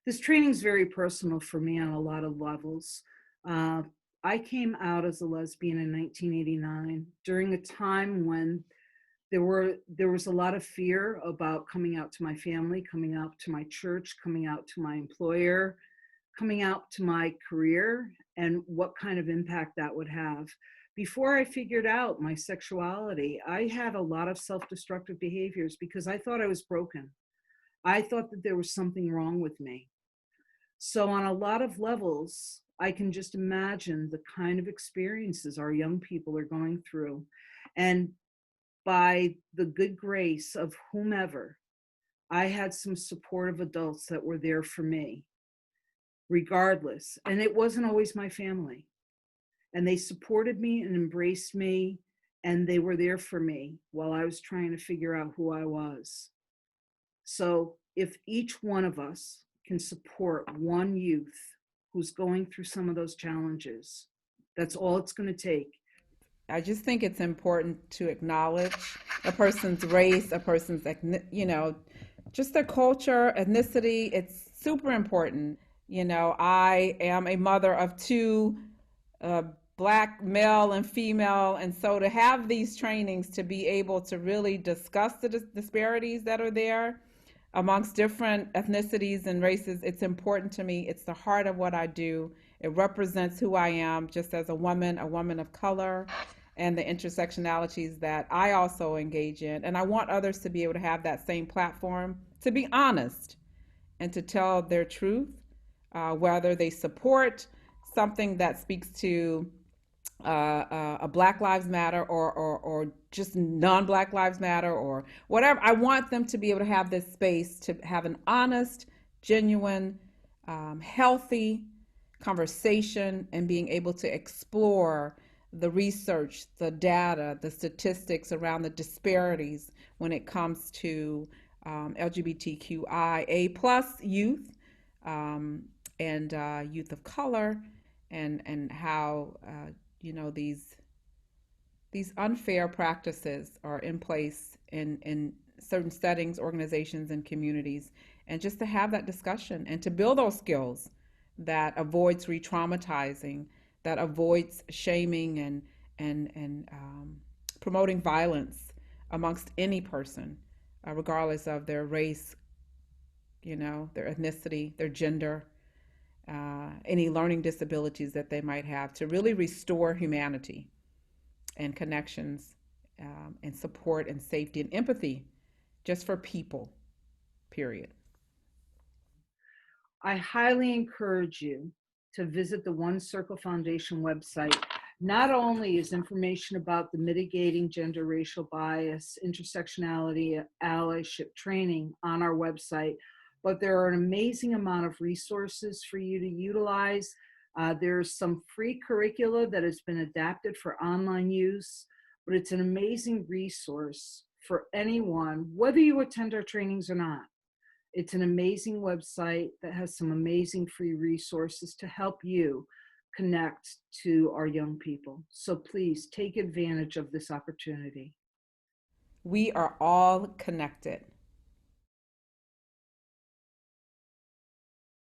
This training is very personal for me on a lot of levels. Uh, I came out as a lesbian in 1989 during a time when there was a lot of fear about coming out to my family, coming out to my church, coming out to my employer, coming out to my career, and what kind of impact that would have. Before I figured out my sexuality, I had a lot of self-destructive behaviors because I thought I was broken. I thought that there was something wrong with me. So on a lot of levels, I can just imagine the kind of experiences our young people are going through. And by the good grace of whomever, I had some supportive adults that were there for me, regardless. And it wasn't always my family. And they supported me and embraced me, and they were there for me while I was trying to figure out who I was. So if each one of us can support one youth who's going through some of those challenges, that's all it's going to take. I just think it's important to acknowledge a person's race, a person's, just their culture, ethnicity. It's super important. I am a mother of two, uh, black male and female. And so to have these trainings to be able to really discuss the disparities that are there amongst different ethnicities and races, it's important to me. It's the heart of what I do. It represents who I am just as a woman of color, and the intersectionalities that I also engage in. And I want others to be able to have that same platform to be honest and to tell their truth, whether they support something that speaks to a Black Lives Matter, or just non-Black Lives Matter, or whatever. I want them to be able to have this space to have an honest, genuine, healthy conversation, and being able to explore the research, the data, the statistics around the disparities when it comes to LGBTQIA plus youth, um, and youth of color, and how these unfair practices are in place in certain settings, organizations, and communities, and just to have that discussion and to build those skills that avoids re-traumatizing, that avoids shaming and promoting violence amongst any person, regardless of their race, their ethnicity, their gender, any learning disabilities that they might have, to really restore humanity and connections, and support and safety and empathy just for people, period. I highly encourage you to visit the One Circle Foundation website. Not only is information about the mitigating gender racial bias, intersectionality, allyship training on our website, but there are an amazing amount of resources for you to utilize. There's some free curricula that has been adapted for online use, but it's an amazing resource for anyone, whether you attend our trainings or not. It's an amazing website that has some amazing free resources to help you connect to our young people. So please take advantage of this opportunity. We are all connected.